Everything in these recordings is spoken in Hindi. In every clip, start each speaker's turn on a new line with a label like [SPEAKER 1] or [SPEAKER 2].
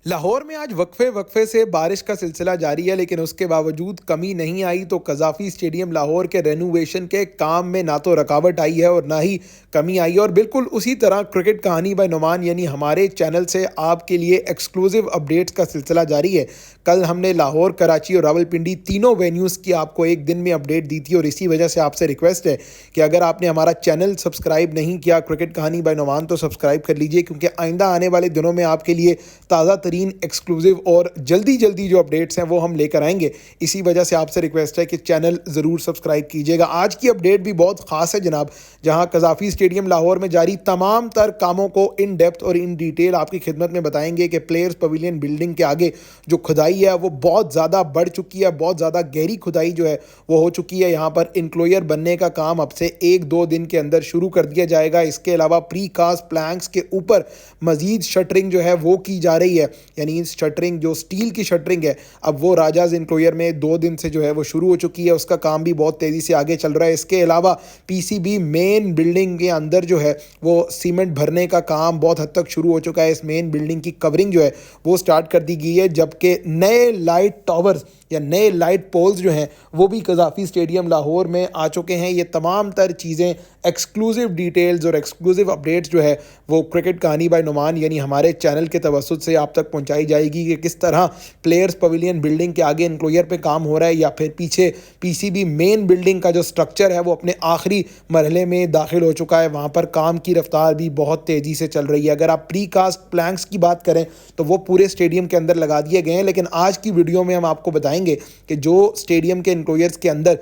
[SPEAKER 1] लाहौर में आज वक्फे वक्फे से बारिश का सिलसिला जारी है, लेकिन उसके बावजूद कमी नहीं आई। तो कज़ाफ़ी स्टेडियम लाहौर के रेनोवेशन के काम में ना तो रुकावट आई है और ना ही कमी आई है। और बिल्कुल उसी तरह क्रिकेट कहानी बाय नुमान यानी हमारे चैनल से आपके लिए एक्सक्लूसिव अपडेट्स का सिलसिला जारी है। कल हमने लाहौर, कराची और रावलपिंडी तीनों वेन्यूज़ की आपको एक दिन में अपडेट दी थी और इसी वजह से आपसे रिक्वेस्ट है कि अगर आपने हमारा चैनल सब्सक्राइब नहीं किया क्रिकेट कहानी बाय नुमान तो सब्सक्राइब कर लीजिए, क्योंकि आइंदा आने वाले दिनों में आपके लिए ताज़ा एक्सक्लूसिव और जल्दी जल्दी जो अपडेट्स हैं वो हम लेकर आएंगे। इसी वजह से आपसे रिक्वेस्ट है कि चैनल ज़रूर सब्सक्राइब कीजिएगा। आज की अपडेट भी बहुत ख़ास है जनाब, जहां कज़ाफ़ी स्टेडियम लाहौर में जारी तमाम तर कामों को इन डेप्थ और इन डिटेल आपकी खिदमत में बताएंगे कि प्लेयर्स पवेलियन बिल्डिंग के आगे जो खुदाई है वो बहुत ज़्यादा बढ़ चुकी है, बहुत ज़्यादा गहरी खुदाई जो है वो हो चुकी है। यहाँ पर इंक्लोयर बनने का काम अब से 1-2 दिन के अंदर शुरू कर दिया जाएगा। इसके अलावा प्री कास्ट प्लैंक्स के ऊपर मज़ीद शटरिंग जो है वो की जा रही है, यानी शटरिंग जो स्टील की शटरिंग है अब वो राजाज इंक्लोयर में 2 दिन से जो है वो शुरू हो चुकी है। उसका काम भी बहुत तेज़ी से आगे चल रहा है। इसके अलावा पीसीबी मेन बिल्डिंग के अंदर जो है वो सीमेंट भरने का काम बहुत हद तक शुरू हो चुका है। इस मेन बिल्डिंग की कवरिंग जो है वो स्टार्ट कर दी गई है, जबकि नए लाइट टावर्स या नए लाइट पोल्स जो हैं वो भी कज़ाफ़ी स्टेडियम लाहौर में आ चुके हैं। ये तमाम तर चीज़ें, एक्सक्लूसिव डिटेल्स और एक्सक्लूसिव अपडेट्स जो है वो क्रिकेट कहानी बाय नुमान यानी हमारे चैनल के तवस्सुत से आप तक पहुंचाई जाएगी कि किस तरह प्लेयर्स पवेलियन बिल्डिंग के आगे इंक्लोयर पे काम हो रहा है या फिर पीछे पीसीबी मेन बिल्डिंग का जो स्ट्रक्चर है वो अपने आखिरी मरहले में दाखिल हो चुका है। वहाँ पर काम की रफ्तार भी बहुत तेज़ी से चल रही है। अगर आप प्री कास्ट प्लैंक्स की बात करें तो वो पूरे स्टेडियम के अंदर लगा दिए गए हैं, लेकिन आज की वीडियो में हम आपको बताएंगे कि जो स्टेडियम के इंक्लोयर्स के अंदर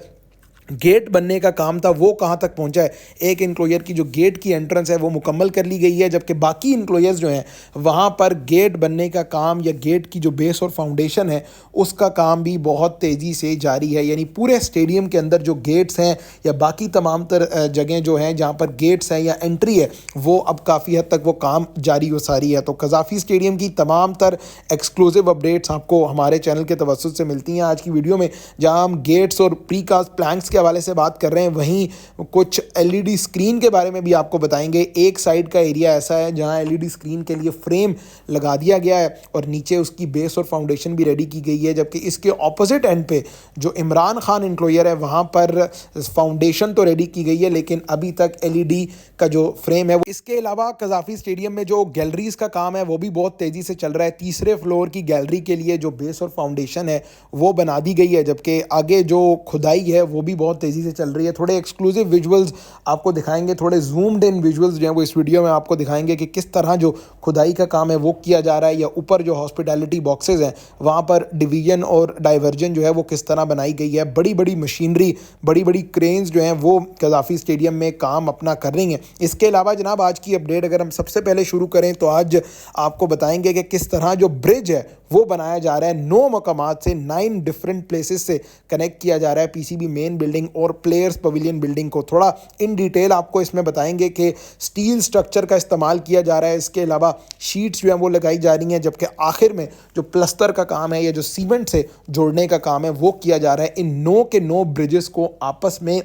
[SPEAKER 1] गेट बनने का काम था वो कहाँ तक पहुँचा है। एक इंक्लोयर की जो गेट की एंट्रेंस है वो मुकम्मल कर ली गई है, जबकि बाकी इंक्लोयर्स जो हैं वहाँ पर गेट बनने का काम या गेट की जो बेस और फाउंडेशन है उसका काम भी बहुत तेज़ी से जारी है। यानी पूरे स्टेडियम के अंदर जो गेट्स हैं या बाकी तमाम तर जगह जो हैं जहाँ पर गेट्स हैं या एंट्री है वो अब काफ़ी हद तक वो काम जारी हो सारी है। तो कज़ाफ़ी स्टेडियम की तमाम तर एक्सक्लूसिव अपडेट्स आपको हमारे चैनल के तवस्सुत से मिलती हैं आज की वीडियो में, जहाँ हम गेट्स और प्री कास्ट प्लैंक्स के हवाले से बात कर रहे हैं। वहीं कुछ एलईडी स्क्रीन के बारे में भी आपको बताएंगे। एक साइड का एरिया ऐसा है जहां एलईडी स्क्रीन के लिए फ्रेम लगा दिया गया है और नीचे उसकी बेस और फाउंडेशन भी रेडी की गई है, जबकि इसके ऑपोजिट एंड पे जो इमरान खान इंक्लोयर है वहां पर फाउंडेशन तो रेडी की गई है लेकिन अभी तक एलईडी का जो फ्रेम है। इसके अलावा कज़ाफ़ी स्टेडियम में जो गैलरीज का काम है वो भी बहुत तेज़ी से चल रहा है। तीसरे फ्लोर की गैलरी के लिए जो बेस और फाउंडेशन है वो बना दी गई है, जबकि आगे जो खुदाई है वो भी बहुत तेज़ी से चल रही है। थोड़े एक्सक्लूसिव विजुअल्स आपको दिखाएंगे, थोड़े जूम्ड इन विजुअल्स जो हैं वो इस वीडियो में आपको दिखाएंगे कि किस तरह जो खुदाई का काम है वो किया जा रहा है, या ऊपर जो हॉस्पिटैलिटी बॉक्सेस हैं वहाँ पर डिवीजन और डाइवर्जन जो है वो किस तरह बनाई गई है। बड़ी बड़ी मशीनरी, बड़ी बड़ी क्रेन्स जो हैं वो कज़ाफ़ी स्टेडियम में काम अपना कर रही हैं। इसके अलावा जनाब आज की अपडेट अगर हम सबसे पहले शुरू करें तो आज आपको बताएंगे कि किस तरह जो ब्रिज है वो बनाया जा रहा है। 9 मकामात से 9 डिफरेंट प्लेसेस से कनेक्ट किया जा रहा है पीसीबी मेन बिल्डिंग और प्लेयर्स पवेलियन बिल्डिंग को। थोड़ा इन डिटेल आपको इसमें बताएंगे कि स्टील स्ट्रक्चर का इस्तेमाल किया जा रहा है। इसके अलावा शीट्स जो हैं वो लगाई जा रही हैं, जबकि आखिर में जो प्लस्तर का काम है या जो सीमेंट से जोड़ने का काम है वो किया जा रहा है। इन 9 के 9 ब्रिजेस को आपस में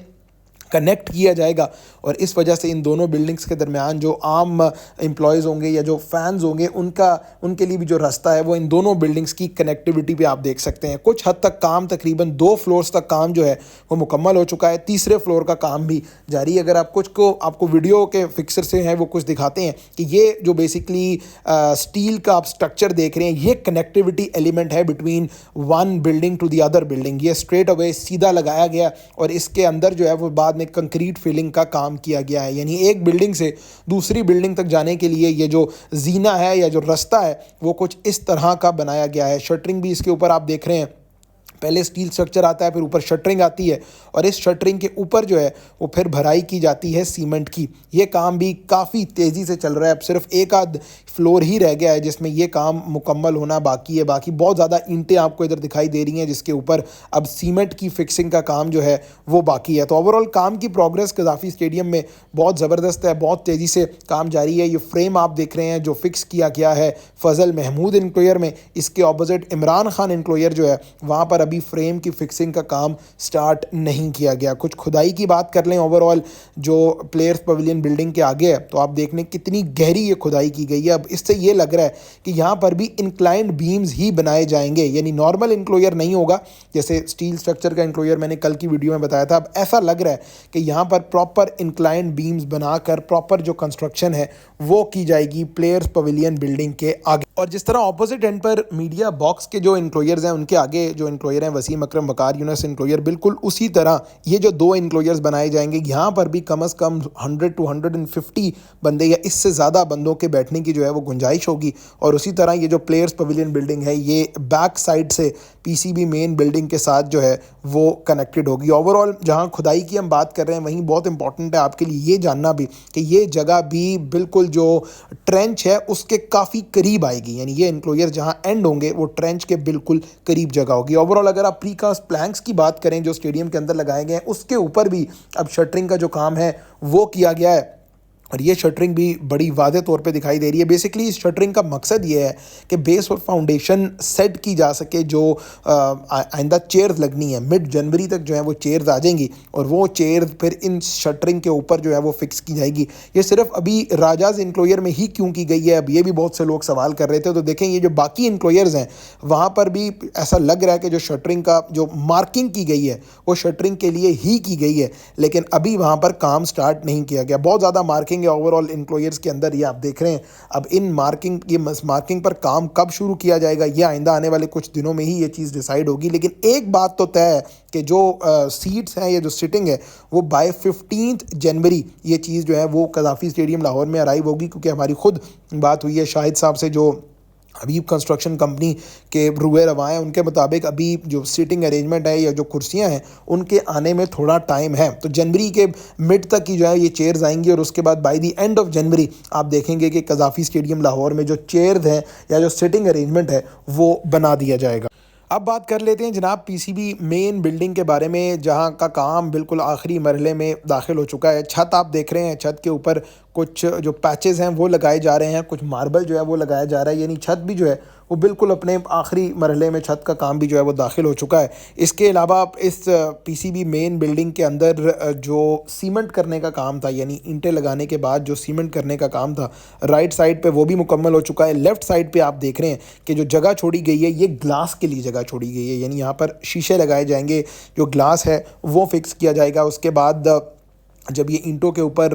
[SPEAKER 1] कनेक्ट किया जाएगा और इस वजह से इन दोनों बिल्डिंग्स के दरमियान जो आम एम्प्लॉयज़ होंगे या जो फैंस होंगे उनके लिए भी जो रास्ता है वो इन दोनों बिल्डिंग्स की कनेक्टिविटी पे आप देख सकते हैं। कुछ हद तक काम तकरीबन 2 फ्लोर्स तक काम जो है वो मुकम्मल हो चुका है। तीसरे फ्लोर का काम भी जारी है। अगर आप कुछ को आपको वीडियो के फिक्सर से हैं वो कुछ दिखाते हैं कि ये जो बेसिकली स्टील का आप स्ट्रक्चर देख रहे हैं ये कनेक्टिविटी एलिमेंट है between one building to the other building. ये स्ट्रेट अवे सीधा लगाया गया और इसके अंदर जो है वो बाद में कंक्रीट फिलिंग का काम किया गया है। यानी एक बिल्डिंग से दूसरी बिल्डिंग तक जाने के लिए ये जो जीना है या जो रास्ता है वो कुछ इस तरह का बनाया गया है। शटरिंग भी इसके ऊपर आप देख रहे हैं, पहले स्टील स्ट्रक्चर आता है फिर ऊपर शटरिंग आती है और इस शटरिंग के ऊपर जो है वो फिर भराई की जाती है सीमेंट की। ये काम भी काफ़ी तेज़ी से चल रहा है। अब सिर्फ एक आध फ्लोर ही रह गया है जिसमें ये काम मुकम्मल होना बाकी है। बाकी बहुत ज़्यादा ईंटें आपको इधर दिखाई दे रही हैं जिसके ऊपर अब सीमेंट की फिक्सिंग का काम जो है वो बाकी है। तो ओवरऑल काम की प्रोग्रेस कज़ाफ़ी स्टेडियम में बहुत ज़बरदस्त है, बहुत तेज़ी से काम जारी है। ये फ्रेम आप देख रहे हैं जो फिक्स किया गया है फजल महमूद इंक्लोयर में, इसके ऑपोजिट इमरान खान इंक्लोयर जो है वहाँ पर अभी फ्रेम की फिक्सिंग का काम स्टार्ट नहीं किया गया। कुछ खुदाई की बात कर लें ओवरऑल जो प्लेयर्स पवेलियन बिल्डिंग के आगे है, तो आप देख लें कितनी गहरी ये खुदाई की गई है। अब इससे ये लग रहा है कि यहाँ पर भी इंक्लाइंड बीम्स ही बनाए जाएंगे, यानी नॉर्मल इंक्लोयर नहीं होगा जैसे स्टील स्ट्रक्चर का इंक्लोयर मैंने कल की वीडियो में बताया था। अब ऐसा लग रहा है कि यहाँ पर प्रॉपर इंक्लाइंड बीम्स बनाकर प्रॉपर जो कंस्ट्रक्शन है वो की जाएगी प्लेयर्स पवेलियन बिल्डिंग के आगे। और जिस तरह ऑपोजिट एंड पर मीडिया बॉक्स के जो इंक्लोयर्स हैं उनके आगे जो इंक्लोयर हैं वसीम अकरम वकार यूनस इंक्लोयर, बिल्कुल उसी तरह ये जो 2 इंक्लोयर्स बनाए जाएंगे यहाँ पर भी कम से कम 100 to 150 बंदे या इससे ज़्यादा बंदों के बैठने की जो है वो गुंजाइश होगी। और उसी तरह ये जो प्लेयर्स पवेलियन बिल्डिंग है ये बैक साइड से पीसीबी मेन बिल्डिंग के साथ जो है वो कनेक्टेड होगी। ओवरऑल जहाँ खुदाई की हम बात कर रहे हैं वहीं बहुत इंपॉर्टेंट है आपके लिए ये जानना भी कि ये जगह भी बिल्कुल जो ट्रेंच है उसके काफ़ी करीब आएगी, यानी ये इंक्लोयर जहाँ एंड होंगे वो ट्रेंच के बिल्कुल करीब जगह होगी। ओवरऑल अगर आप प्रीकास्ट प्लैंक्स की बात करें जो स्टेडियम के अंदर लगाए गए हैं उसके ऊपर भी अब शटरिंग का जो काम है वो किया गया है और ये शटरिंग भी बड़ी वादे तौर पे दिखाई दे रही है। बेसिकली इस शटरिंग का मकसद ये है कि बेस और फाउंडेशन सेट की जा सके। जो आइंदा चेयर्स लगनी है मिड जनवरी तक जो है वो चेयर्स आ जाएंगी और वो चेयर्स फिर इन शटरिंग के ऊपर जो है वो फिक्स की जाएगी। ये सिर्फ अभी राजाज इंक्लोयर में ही क्यों की गई है, अब ये भी बहुत से लोग सवाल कर रहे थे। तो देखें ये जो बाकी इंक्लोयर्स हैं वहाँ पर भी ऐसा लग रहा है कि जो शटरिंग का जो मार्किंग की गई है वो शटरिंग के लिए ही की गई है, लेकिन अभी वहाँ पर काम स्टार्ट नहीं किया गया। बहुत ज़्यादा मार्किंग ओवरऑल इंक्लोयर्स के अंदर ये आप देख रहे हैं। अब इन मार्किंग पर काम कब शुरू किया जाएगा ये आइंदा आने वाले कुछ दिनों में ही ये चीज़ डिसाइड होगी। लेकिन एक बात तो तय है कि जो सीट्स हैं या जो सिटिंग है वो बाय 15 जनवरी ये चीज़ जो है वो कज़ाफ़ी स्टेडियम लाहौर में अराइव होगी, क्योंकि हमारी खुद बात हुई है शाहिद साहब से जो हबीब कंस्ट्रक्शन कंपनी के रुए रवा हैं, उनके मुताबिक अभी जो सीटिंग अरेंजमेंट है या जो कुर्सियां हैं उनके आने में थोड़ा टाइम है। तो जनवरी के मिड तक की जो है ये चेयर्स आएंगी और उसके बाद by the end of January आप देखेंगे कि कज़ाफ़ी स्टेडियम लाहौर में जो चेयर्स हैं या जो सीटिंग अरेंजमेंट है वो बना दिया जाएगा। अब बात कर लेते हैं जनाब पीसीबी मेन बिल्डिंग के बारे में, जहां का काम बिल्कुल आखिरी मरहले में दाखिल हो चुका है। छत आप देख रहे हैं, छत के ऊपर कुछ जो पैचेस हैं वो लगाए जा रहे हैं, कुछ मार्बल जो है वो लगाया जा रहा है, यानी छत भी जो है वो बिल्कुल अपने आखिरी मरहले में छत का काम भी जो है वो दाखिल हो चुका है। इसके अलावा इस पीसीबी मेन बिल्डिंग के अंदर जो सीमेंट करने का काम था, यानी ईंटें लगाने के बाद जो सीमेंट करने का काम था राइट साइड पे वो भी मुकम्मल हो चुका है। लेफ़्ट साइड पे आप देख रहे हैं कि जो जगह छोड़ी गई है ये ग्लास के लिए जगह छोड़ी गई है, यानी यहाँ पर शीशे लगाए जाएंगे, जो ग्लास है वो फिक्स किया जाएगा। उसके बाद जब ये ईंटों के ऊपर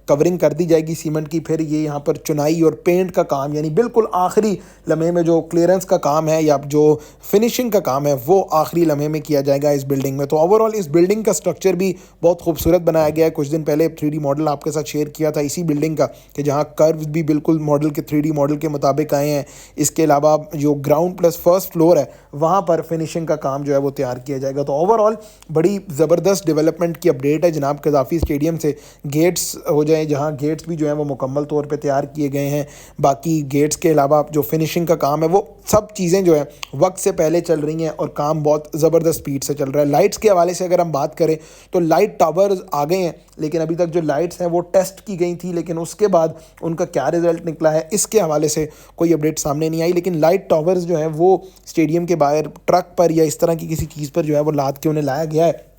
[SPEAKER 1] कवरिंग कर दी जाएगी सीमेंट की, फिर ये यहाँ पर चुनाई और पेंट का काम, यानी बिल्कुल आखिरी लम्हे में जो क्लियरेंस का काम है या जो फिनिशिंग का काम है वो आखिरी लम्हे में किया जाएगा इस बिल्डिंग में। तो ओवरऑल इस बिल्डिंग का स्ट्रक्चर भी बहुत खूबसूरत बनाया गया है। कुछ दिन पहले 3D मॉडल आपके साथ शेयर किया था इसी बिल्डिंग का कि जहाँ कर्व्स भी बिल्कुल मॉडल के 3D मॉडल के मुताबिक आए हैं। इसके अलावा जो ग्राउंड प्लस फर्स्ट फ्लोर है वहाँ पर फिनिशिंग का काम जो है वो तैयार किया जाएगा। तो ओवरऑल बड़ी ज़बरदस्त डेवलपमेंट की अपडेट है जनाब कज़ाफ़ी स्टेडियम से। गेट्स हो जाए, जहां गेट्स भी जो है वो मुकम्मल तौर पे तैयार किए गए हैं, बाकी गेट्स के अलावा जो फिनिशिंग का काम है वो सब चीज़ें जो है वक्त से पहले चल रही हैं और काम बहुत ज़बरदस्त स्पीड से चल रहा है। लाइट्स के हवाले से अगर हम बात करें तो लाइट टावर्स आ गए हैं, लेकिन अभी तक जो लाइट्स हैं वो टेस्ट की गई थी, लेकिन उसके बाद उनका क्या रिज़ल्ट निकला है इसके हवाले से कोई अपडेट सामने नहीं आई। लेकिन लाइट टावर्स जो है वो स्टेडियम के बाहर ट्रक पर या इस तरह की किसी चीज़ पर जो है वो लाद के उन्हें लाया गया है।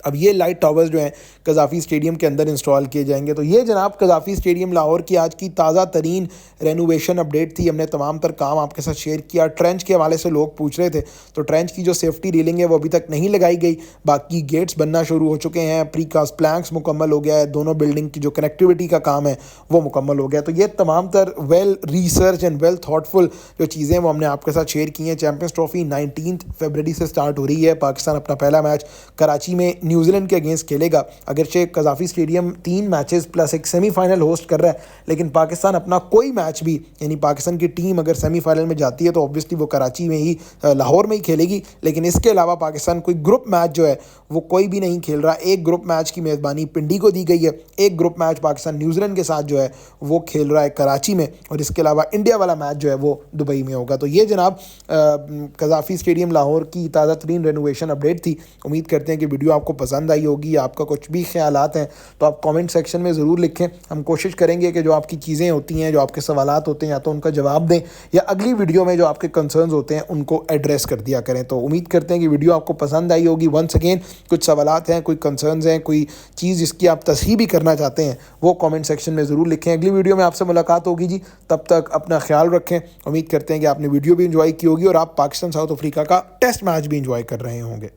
[SPEAKER 1] अब ये लाइट टावर्स जो हैं कज़ाफ़ी स्टेडियम के अंदर इंस्टॉल किए जाएंगे। तो ये जनाब कज़ाफ़ी स्टेडियम लाहौर की आज की ताज़ा तरीन रेनोवेशन अपडेट थी। हमने तमाम तर काम आपके साथ शेयर किया। ट्रेंच के हवाले से लोग पूछ रहे थे, तो ट्रेंच की जो सेफ्टी रेलिंग है वो अभी तक नहीं लगाई गई, बाकी गेट्स बनना शुरू हो चुके हैं, प्रीकास्ट प्लैंक्स मुकम्मल हो गया है, दोनों बिल्डिंग की जो कनेक्टिविटी का काम है वो मुकम्मल हो गया। तो ये तमाम तर well research and well thoughtful जो चीज़ें वो हमने आपके साथ शेयर की हैं। चैम्पियंस ट्रॉफी 19 फरवरी से स्टार्ट हो रही है। पाकिस्तान अपना पहला मैच कराची में न्यूजीलैंड के अगेंस्ट खेलेगा। अगरचे कज़ाफ़ी स्टेडियम 3 मैचेस प्लस एक सेमीफाइनल होस्ट कर रहा है, लेकिन पाकिस्तान अपना कोई मैच भी, यानी पाकिस्तान की टीम अगर सेमीफाइनल में जाती है तो ऑब्वियसली वो कराची में ही लाहौर में ही खेलेगी, लेकिन इसके अलावा पाकिस्तान कोई ग्रुप मैच जो है वो कोई भी नहीं खेल रहा। एक ग्रुप मैच की मेज़बानी पिंडी को दी गई है, एक ग्रुप मैच पाकिस्तान न्यूजीलैंड के साथ जो है वो खेल रहा है कराची में, और इसके अलावा इंडिया वाला मैच जो है वो दुबई में होगा। तो ये जनाब कज़ाफ़ी स्टेडियम लाहौर की ताज़ा तरीन रेनोवेशन अपडेट थी। उम्मीद करते हैं कि वीडियो आपको पसंद आई होगी। आपका कुछ भी भी ख्यालात हैं तो आप कमेंट सेक्शन में ज़रूर लिखें। हम कोशिश करेंगे कि जो आपकी चीज़ें होती हैं, जो आपके सवालात होते हैं, या तो उनका जवाब दें या अगली वीडियो में जो आपके कंसर्न्स होते हैं उनको एड्रेस कर दिया करें। तो उम्मीद करते हैं कि वीडियो आपको पसंद आई होगी। वंस अगेन कुछ सवालात हैं, कोई कंसर्न्स हैं, कोई चीज़ जिसकी आप तस्हीह भी करना चाहते हैं, वो कमेंट सेक्शन में ज़रूर लिखें। अगली वीडियो में आपसे मुलाकात होगी जी। तब तक अपना ख्याल रखें। उम्मीद करते हैं कि आपने वीडियो भी एंजॉय की होगी और आप पाकिस्तान साउथ अफ्रीका का टेस्ट मैच भी एंजॉय कर रहे होंगे।